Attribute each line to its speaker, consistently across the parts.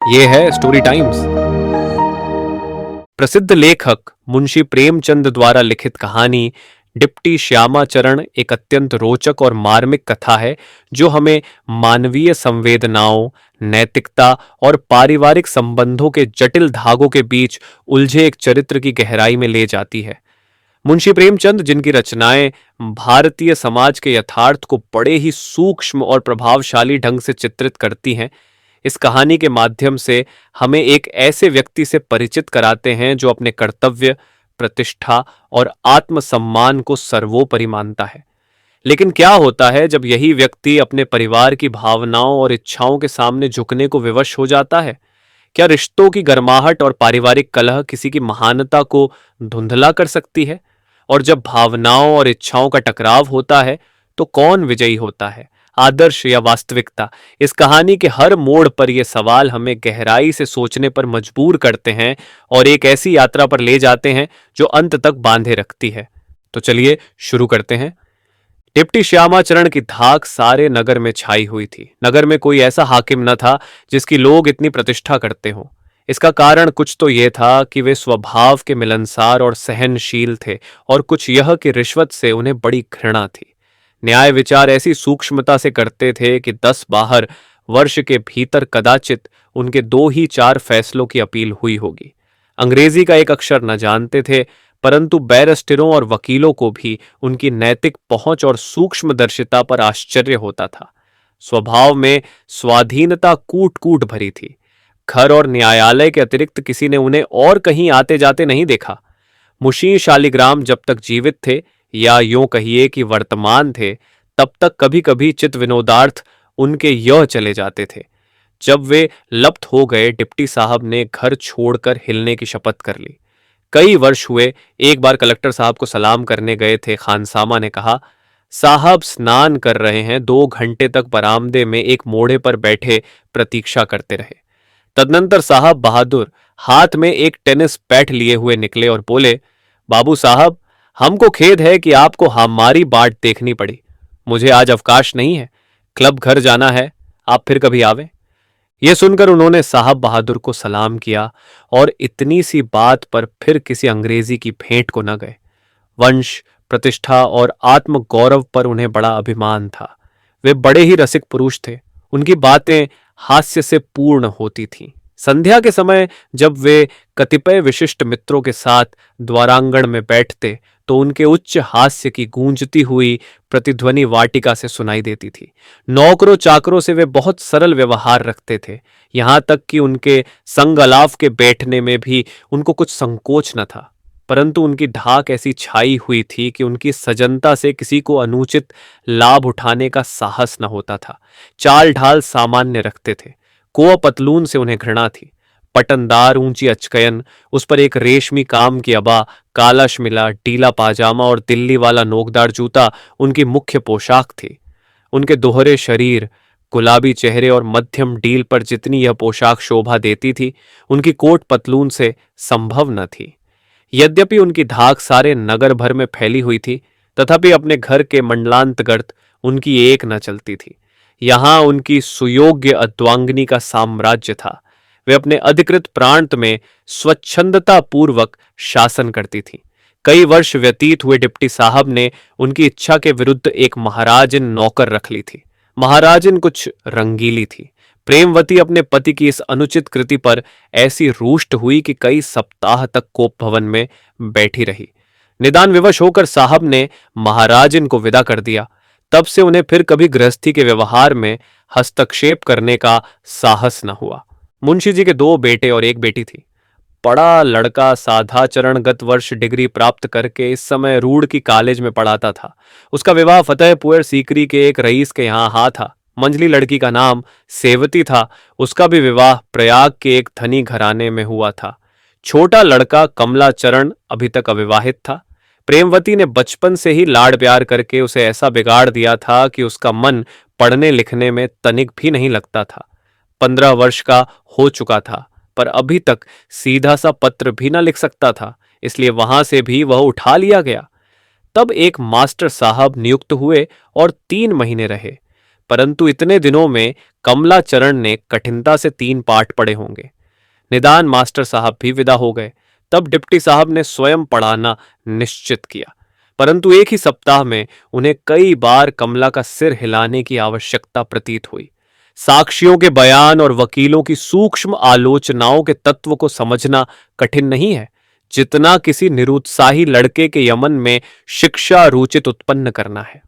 Speaker 1: ये है story times. प्रसिद्ध लेखक मुंशी प्रेमचंद द्वारा लिखित कहानी डिप्टी श्यामाचरण एक अत्यंत रोचक और मार्मिक कथा है जो हमें मानवीय संवेदनाओं, नैतिकता और पारिवारिक संबंधों के जटिल धागों के बीच उलझे एक चरित्र की गहराई में ले जाती है। मुंशी प्रेमचंद, जिनकी रचनाएं भारतीय समाज के यथार्थ को बड़े ही सूक्ष्म और प्रभावशाली ढंग से चित्रित करती हैं, इस कहानी के माध्यम से हमें एक ऐसे व्यक्ति से परिचित कराते हैं जो अपने कर्तव्य, प्रतिष्ठा और आत्मसम्मान को सर्वोपरि मानता है। लेकिन क्या होता है जब यही व्यक्ति अपने परिवार की भावनाओं और इच्छाओं के सामने झुकने को विवश हो जाता है? क्या रिश्तों की गर्माहट और पारिवारिक कलह किसी की महानता को धुंधला कर सकती है? और जब भावनाओं और इच्छाओं का टकराव होता है तो कौन विजयी होता है, आदर्श या वास्तविकता? इस कहानी के हर मोड़ पर यह सवाल हमें गहराई से सोचने पर मजबूर करते हैं और एक ऐसी यात्रा पर ले जाते हैं जो अंत तक बांधे रखती है। तो चलिए शुरू करते हैं। डिप्टी श्यामाचरण की धाक सारे नगर में छाई हुई थी। नगर में कोई ऐसा हाकिम न था जिसकी लोग इतनी प्रतिष्ठा करते हों। इसका कारण कुछ तो यह था कि वे स्वभाव के मिलनसार और सहनशील थे, और कुछ यह कि रिश्वत से उन्हें बड़ी घृणा थी। न्याय विचार ऐसी सूक्ष्मता से करते थे कि 10-12 वर्ष के भीतर कदाचित उनके 2 ही 4 फैसलों की अपील हुई होगी। अंग्रेजी का एक अक्षर न जानते थे, परंतु बैरिस्टरों और वकीलों को भी उनकी नैतिक पहुंच और सूक्ष्मदर्शिता पर आश्चर्य होता था। स्वभाव में स्वाधीनता कूट कूट भरी थी। घर और न्यायालय के अतिरिक्त किसी ने उन्हें और कहीं आते जाते नहीं देखा। मुंशी शालिग्राम जब तक जीवित थे, या यूं कहिए कि वर्तमान थे, तब तक कभी कभी चित्त विनोदार्थ उनके यह चले जाते थे। जब वे लप्त हो गए, डिप्टी साहब ने घर छोड़कर हिलने की शपथ कर ली। कई वर्ष हुए। एक बार कलेक्टर साहब को सलाम करने गए थे। खानसामा ने कहा, साहब स्नान कर रहे हैं। 2 घंटे तक बरामदे में एक मोड़े पर बैठे प्रतीक्षा करते रहे। तदनंतर साहब बहादुर हाथ में एक टेनिस बैट लिए हुए निकले और बोले, बाबू साहब, हमको खेद है कि आपको हमारी बाट देखनी पड़ी। मुझे आज अवकाश नहीं है, क्लब घर जाना है, आप फिर कभी आवे। यह सुनकर उन्होंने साहब बहादुर को सलाम किया और इतनी सी बात पर फिर किसी अंग्रेजी की भेंट को न गए। वंश, प्रतिष्ठा और आत्मगौरव पर उन्हें बड़ा अभिमान था। वे बड़े ही रसिक पुरुष थे। उनकी बातें हास्य से पूर्ण होती थीं। संध्या के समय जब वे कतिपय विशिष्ट मित्रों के साथ द्वारांगण में बैठते तो उनके उच्च हास्य की गूंजती हुई प्रतिध्वनि वाटिका से सुनाई देती थी। नौकरों चाकरों से वे बहुत सरल व्यवहार रखते थे। यहां तक कि उनके संग अलाव के बैठने में भी उनको कुछ संकोच न था। परंतु उनकी धाक ऐसी छाई हुई थी कि उनकी सजनता से किसी को अनुचित लाभ उठाने का साहस न होता था। चाल ढाल सामान्य रखते थे। कोआ पतलून से उन्हें घृणा थी। पटनदार ऊंची अचकयन, उस पर एक रेशमी काम की अबा, काला शमिला, ढीला पाजामा और दिल्ली वाला नोकदार जूता उनकी मुख्य पोशाक थी। उनके दोहरे शरीर, गुलाबी चेहरे और मध्यम डील पर जितनी यह पोशाक शोभा देती थी, उनकी कोट पतलून से संभव न थी। यद्यपि उनकी धाक सारे नगर भर में फैली हुई थी, तथापि अपने घर के मंडलांतर्गत उनकी एक न चलती थी। यहां उनकी सुयोग्य अद्वांगिनी का साम्राज्य था। वे अपने अधिकृत प्रांत में स्वच्छंदता पूर्वक शासन करती थीं। कई वर्ष व्यतीत हुए। डिप्टी साहब ने उनकी इच्छा के विरुद्ध एक महाराजिन नौकर रख ली थी। महाराजिन कुछ रंगीली थी। प्रेमवती अपने पति की इस अनुचित कृति पर ऐसी रुष्ट हुई कि कई सप्ताह तक कोप भवन में बैठी रही। निदान विवश होकर साहब ने महाराजिन को विदा कर दिया। तब से उन्हें फिर कभी गृहस्थी के व्यवहार में हस्तक्षेप करने का साहस न हुआ। मुंशी जी के 2 बेटे और 1 बेटी थी। बड़ा लड़का साधाचरण गत वर्ष डिग्री प्राप्त करके इस समय रूढ़ की कॉलेज में पढ़ाता था। उसका विवाह फतेहपुर सीकरी के एक रईस के यहाँ हा था। मंझली लड़की का नाम सेवती था। उसका भी विवाह प्रयाग के एक धनी घराने में हुआ था। छोटा लड़का कमलाचरण अभी तक अविवाहित था। प्रेमवती ने बचपन से ही लाड़ प्यार करके उसे ऐसा बिगाड़ दिया था कि उसका मन पढ़ने लिखने में तनिक भी नहीं लगता था। 15 वर्ष का हो चुका था, पर अभी तक सीधा सा पत्र भी न लिख सकता था, इसलिए वहां से भी वह उठा लिया गया। तब एक मास्टर साहब नियुक्त हुए और 3 महीने रहे। परंतु इतने दिनों में कमलाचरण ने कठिनता से 3 पाठ पढ़े होंगे। निदान मास्टर साहब भी विदा हो गए। तब डिप्टी साहब ने स्वयं पढ़ाना निश्चित किया, परंतु एक ही सप्ताह में उन्हें कई बार कमला का सिर हिलाने की आवश्यकता प्रतीत हुई। साक्षियों के बयान और वकीलों की सूक्ष्म आलोचनाओं के तत्व को समझना कठिन नहीं है, जितना किसी निरुत्साही लड़के के यमन में शिक्षा रुचित उत्पन्न करना है।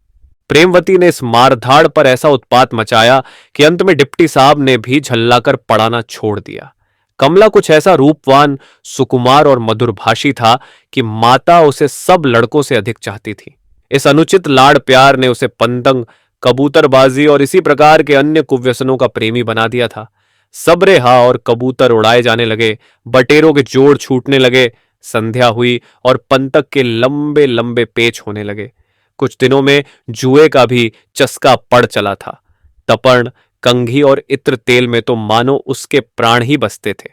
Speaker 1: प्रेमवती ने इस मारधाड़ पर ऐसा उत्पात मचाया कि अंत में डिप्टी साहब ने भी झल्लाकर पढ़ाना छोड़ दिया। कमला कुछ ऐसा रूपवान, सुकुमार और मधुरभाषी था कि माता उसे सब लड़कों से अधिक चाहती थी। इस अनुचित लाड़ प्यार ने उसे पंतंग, कबूतरबाजी और इसी प्रकार के अन्य कुव्यसनों का प्रेमी बना दिया था। सब रेहा और कबूतर उड़ाए जाने लगे, बटेरों के जोड़ छूटने लगे। संध्या हुई और पंतक के लंबे लंबे पेच होने लगे। कुछ दिनों में जुए का भी चस्का पड़ चला था। तपण, कंघी और इत्र तेल में तो मानो उसके प्राण ही बसते थे।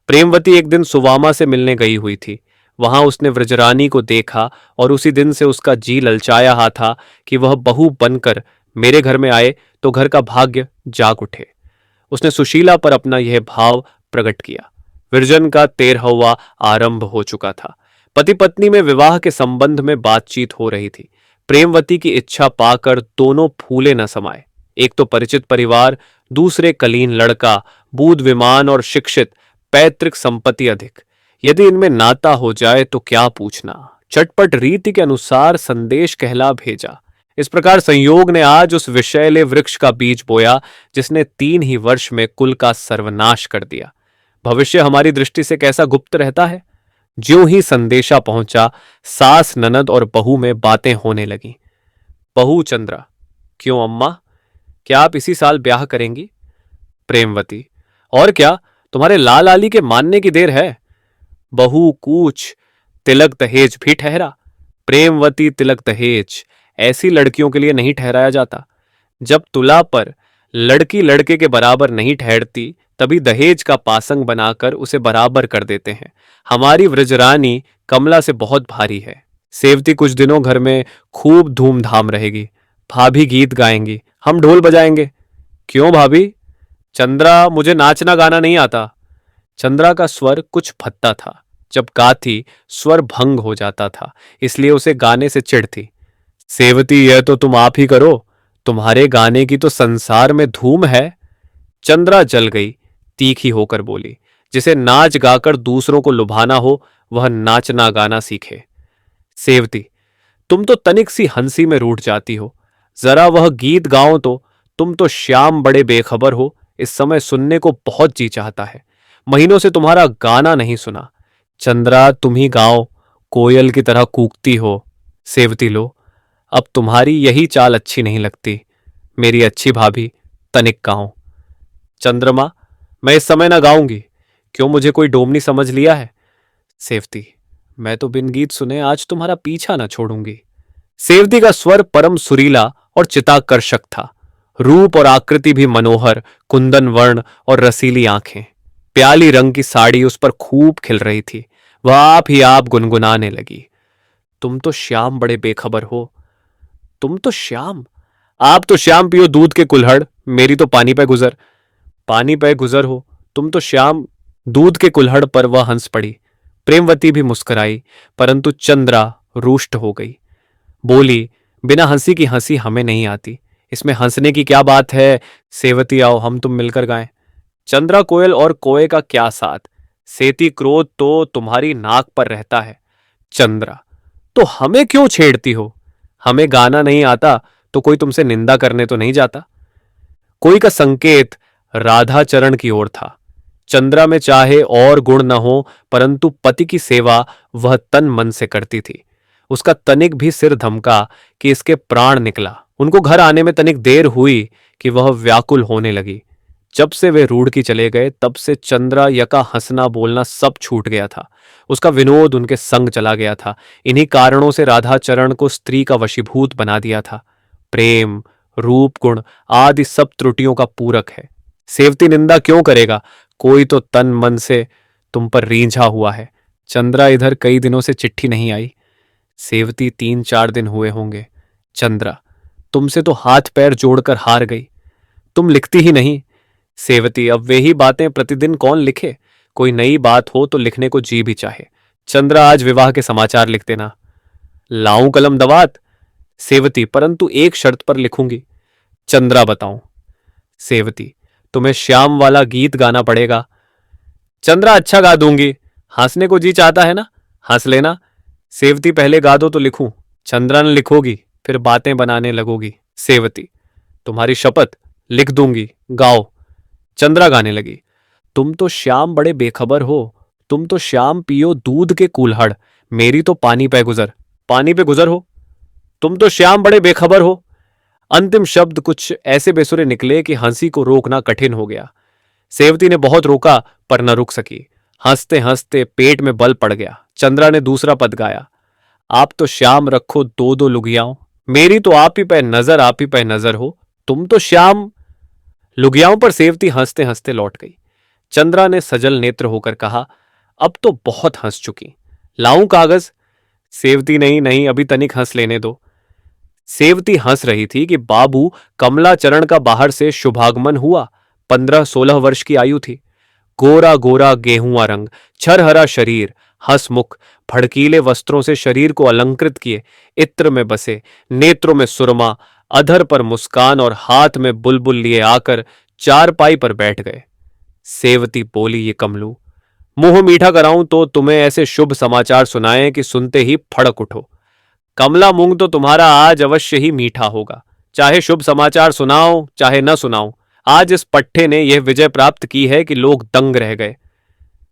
Speaker 1: प्रेमवती एक दिन सुवामा से मिलने गई हुई थी। वहां उसने व्रजरानी को देखा और उसी दिन से उसका जी ललचाया हा था कि वह बहू बनकर मेरे घर में आए तो घर का भाग्य जाग उठे। उसने सुशीला पर अपना यह भाव प्रकट किया। विरजन का 13वां आरंभ हो चुका था। पति पत्नी में विवाह के संबंध में बातचीत हो रही थी। प्रेमवती की इच्छा पाकर दोनों फूले न समाये। एक तो परिचित परिवार, दूसरे कलीन लड़का, बूढ़ विमान और शिक्षित, पैतृक संपत्ति अधिक। यदि इनमें नाता हो जाए तो क्या पूछना। चटपट रीति के अनुसार संदेश कहला भेजा। इस प्रकार संयोग ने आज उस विषैले वृक्ष का बीज बोया जिसने 3 ही वर्ष में कुल का सर्वनाश कर दिया। भविष्य हमारी दृष्टि से कैसा गुप्त रहता है। ज्यों ही संदेशा पहुंचा, सास, ननद और बहू में बातें होने लगी। बहू चंद्रा: क्यों अम्मा, क्या आप इसी साल ब्याह करेंगी? प्रेमवती: और क्या, तुम्हारे लाल आली के मानने की देर है। बहू कूच: तिलक दहेज भी ठहरा। प्रेमवती: तिलक दहेज ऐसी लड़कियों के लिए नहीं ठहराया जाता। जब तुला पर लड़की लड़के के बराबर नहीं ठहरती, तभी दहेज का पासंग बनाकर उसे बराबर कर देते हैं। हमारी व्रजरानी कमला से बहुत भारी है। सेवती कुछ दिनों घर में खूब धूमधाम रहेगी। भाभी गीत गाएंगी, हम ढोल बजाएंगे। क्यों भाभी? चंद्रा: मुझे नाचना गाना नहीं आता। चंद्रा का स्वर कुछ फत्ता था। जब गाती स्वर भंग हो जाता था, इसलिए उसे गाने से चिढ़ थी। सेवती: यह तो तुम आप ही करो, तुम्हारे गाने की तो संसार में धूम है। चंद्रा जल गई, तीखी होकर बोली, जिसे नाच गाकर दूसरों को लुभाना हो वह नाचना गाना सीखे। सेवती: तुम तो तनिक सी हंसी में रूठ जाती हो, जरा वह गीत गाओ तो। तुम तो श्याम बड़े बेखबर हो, इस समय सुनने को बहुत जी चाहता है। महीनों से तुम्हारा गाना नहीं सुना। चंद्रा तुम ही गाओ, कोयल की तरह कूकती हो। सेवती: लो, अब तुम्हारी यही चाल अच्छी नहीं लगती। मेरी अच्छी भाभी, तनिक गाओ। चंद्रमा: मैं इस समय ना गाऊंगी। क्यों, मुझे कोई डोमनी समझ लिया है? सेवती: मैं तो बिन गीत सुने आज तुम्हारा पीछा ना छोड़ूंगी। सेवती का स्वर परम सुरीला और चिताकर्षक था। रूप और आकृति भी मनोहर, कुंदन वर्ण और रसीली आंखें। प्याली रंग की साड़ी उस पर खूब खिल रही थी। वह आप ही आप गुनगुनाने लगी। तुम तो श्याम बड़े बेखबर हो। तुम तो श्याम? आप तो श्याम पियो दूध के कुल्हड़, मेरी तो पानी पे गुजर। पानी पे गुजर हो, तुम तो श्याम दूध के कुल्हड़ पर वह हंस पड़ी। प्रेमवती भी मुस्कुराई, परंतु चंद्रा रुष्ट हो गई। बोली, बिना हंसी की हंसी हमें नहीं आती, इसमें हंसने की क्या बात है। सेवती आओ, हम तुम मिलकर गाएं। चंद्रा कोयल और कोए का क्या साथ, सेती क्रोध तो तुम्हारी नाक पर रहता है। चंद्रा: तो हमें क्यों छेड़ती हो? हमें गाना नहीं आता तो कोई तुमसे निंदा करने तो नहीं जाता। कोई का संकेत राधाचरण की ओर था। चंद्रा में चाहे और गुण न हो, परंतु पति की सेवा वह तन मन से करती थी। उसका तनिक भी सिर धमका कि इसके प्राण निकला। उनको घर आने में तनिक देर हुई कि वह व्याकुल होने लगी। जब से वे रूढ़की चले गए, तब से चंद्रा यका हंसना बोलना सब छूट गया था। उसका विनोद उनके संग चला गया था। इन्हीं कारणों से राधाचरण को स्त्री का वशीभूत बना दिया था। प्रेम, रूप, गुण आदि सब त्रुटियों का पूरक है। सेवती निंदा क्यों करेगा? कोई तो तन मन से तुम पर रींझा हुआ है। चंद्रा इधर कई दिनों से चिट्ठी नहीं आई। सेवती 3-4 दिन हुए होंगे। चंद्रा: तुमसे तो हाथ पैर जोड़कर हार गई। तुम लिखती ही नहीं। सेवती, अब वे ही बातें प्रतिदिन कौन लिखे? कोई नई बात हो तो लिखने को जी भी चाहे। चंद्रा, आज विवाह के समाचार लिख देना। लाऊं कलम दवात? सेवती, परंतु एक शर्त पर लिखूंगी। चंद्रा, बताऊं? सेवती, तुम्हें श्याम वाला गीत गाना पड़ेगा। चंद्रा, अच्छा गा दूंगी। हंसने को जी चाहता है ना, हंस लेना। सेवती, पहले गा दो तो लिखूं। चंद्रा ने, लिखोगी फिर बातें बनाने लगोगी। सेवती, तुम्हारी शपथ? लिख दूंगी, गाओ। चंद्रा गाने लगी। तुम तो श्याम बड़े बेखबर हो, तुम तो श्याम पियो दूध के कूल्हड़, मेरी तो पानी पे गुजर। पानी पे गुजर हो? तुम तो श्याम बड़े बेखबर हो। अंतिम शब्द कुछ ऐसे बेसुरे निकले कि हंसी को रोकना कठिन हो गया। सेवती ने बहुत रोका पर न रुक सकी। हंसते हंसते पेट में बल पड़ गया। चंद्रा ने दूसरा पद गाया। आप तो श्याम रखो दो दो लुगियाओं, मेरी तो आप ही पे नजर, आप ही पे नजर हो। तुम तो श्याम। लुगियाओं पर सेवती हंसते हंसते लौट गई। चंद्रा ने सजल नेत्र होकर कहा, अब तो बहुत हंस चुकी, लाऊं कागज? सेवती, नहीं नहीं, अभी तनिक हंस लेने दो। सेवती हंस रही थी कि बाबू कमलाचरण का बाहर से शुभागमन हुआ। 15-16 वर्ष की आयु थी। गोरा गोरा गेहुआ रंग, छरहरा शरीर, हंसमुख, भड़कीले वस्त्रों से शरीर को अलंकृत किए, इत्र में बसे, नेत्रों में सुरमा, अधर पर मुस्कान और हाथ में बुलबुल लिए आकर चारपाई पर बैठ गए। सेवती बोली, ये कमलू, मुंह मीठा कराऊं तो तुम्हें ऐसे शुभ समाचार सुनाएं कि सुनते ही फड़क उठो। कमला, मूंग तो तुम्हारा आज अवश्य ही मीठा होगा, चाहे शुभ समाचार सुनाओ चाहे न सुनाओ। आज इस पट्टे ने यह विजय प्राप्त की है कि लोग दंग रह गए।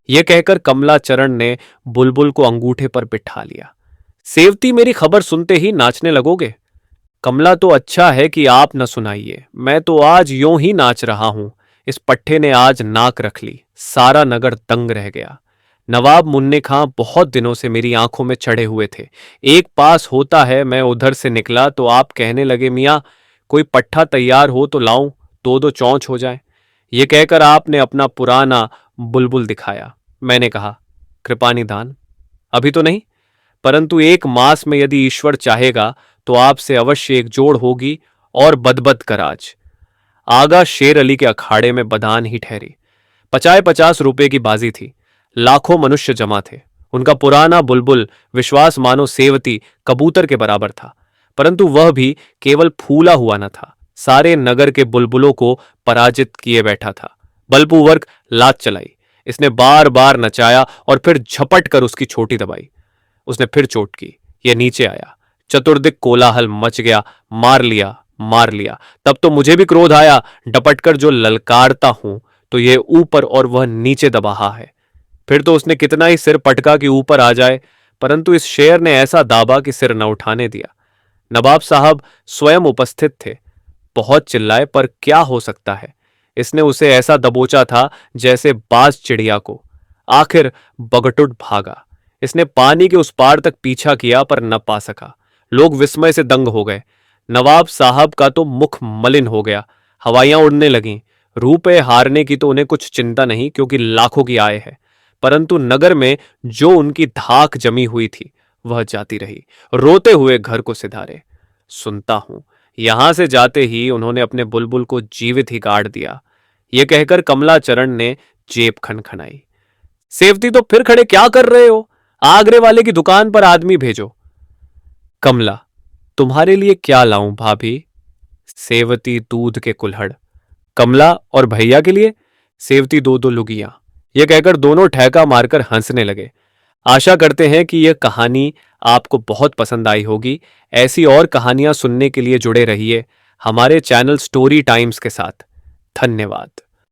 Speaker 1: यह कहकर कमलाचरण ने बुलबुल को अंगूठे पर बिठा लिया। सेवती, मेरी खबर सुनते ही नाचने लगोगे? कमला, तो अच्छा है कि आप न सुनाइए, मैं तो आज यूं ही नाच रहा हूं। इस पट्टे ने आज नाक रख ली, सारा नगर दंग रह गया। नवाब मुन्ने खां बहुत दिनों से मेरी आंखों में चढ़े हुए थे। एक पास होता है, मैं उधर से निकला तो आप कहने लगे, मियाँ कोई पट्टा तैयार हो तो लाऊं, दो दो चौंच हो जाए। ये कहकर आपने अपना पुराना बुलबुल दिखाया। मैंने कहा, कृपा निधान, अभी तो नहीं, परंतु 1 मास में यदि ईश्वर चाहेगा तो आपसे अवश्य एक जोड़ होगी और बदबद कर आज। आगा शेर अली के अखाड़े में बदान ही ठहरी। 50 रुपए की बाजी थी। लाखों मनुष्य जमा थे। उनका पुराना बुलबुल विश्वास मानो सेवती कबूतर के बराबर था, परंतु वह भी केवल फूला हुआ न था, सारे नगर के बुलबुलों को पराजित किए बैठा था। बलपूर्वक लात चलाई। इसने बार बार नचाया और फिर झपट कर उसकी छोटी दबाई। उसने फिर चोट की। यह नीचे आया। चतुर्दिक कोलाहल मच गया। मार लिया, मार लिया। तब तो मुझे भी क्रोध आया। डपटकर जो ललकारता हूं तो यह ऊपर और वह नीचे दबाहा है। फिर तो उसने कितना ही सिर पटका कि ऊपर आ जाए, परंतु इस शेर ने ऐसा दाबा कि सिर न उठाने दिया। नवाब साहब स्वयं उपस्थित थे। बहुत चिल्लाए पर क्या हो सकता है। इसने उसे ऐसा दबोचा था जैसे बाज चिड़िया को। आखिर बगटुट भागा। इसने पानी के उस पार तक पीछा किया पर न पा सका। लोग विस्मय से दंग हो गए। नवाब साहब का तो मुख मलिन हो गया। हवाइयां उड़ने लगीं। रुपए हारने की तो उन्हें कुछ चिंता नहीं, क्योंकि लाखों की आय है, परंतु नगर में जो उनकी धाक जमी हुई थी वह जाती रही। रोते हुए घर को सिधारे। सुनता हूं यहां से जाते ही उन्होंने अपने बुलबुल को जीवित ही गाड़ दिया। यह कहकर कमलाचरण ने जेब खनखनाई। सेवती, तो फिर खड़े क्या कर रहे हो? आगरे वाले की दुकान पर आदमी भेजो। कमला, तुम्हारे लिए क्या लाऊं भाभी? सेवती, दूध के कुल्हड़। कमला, और भैया के लिए? सेवती, दो दो लुगियां। यह कहकर दोनों ठहका मारकर हंसने लगे। आशा करते हैं कि यह कहानी आपको बहुत पसंद आई होगी। ऐसी और कहानियां सुनने के लिए जुड़े रहिए हमारे चैनल स्टोरी टाइम्स के साथ। धन्यवाद।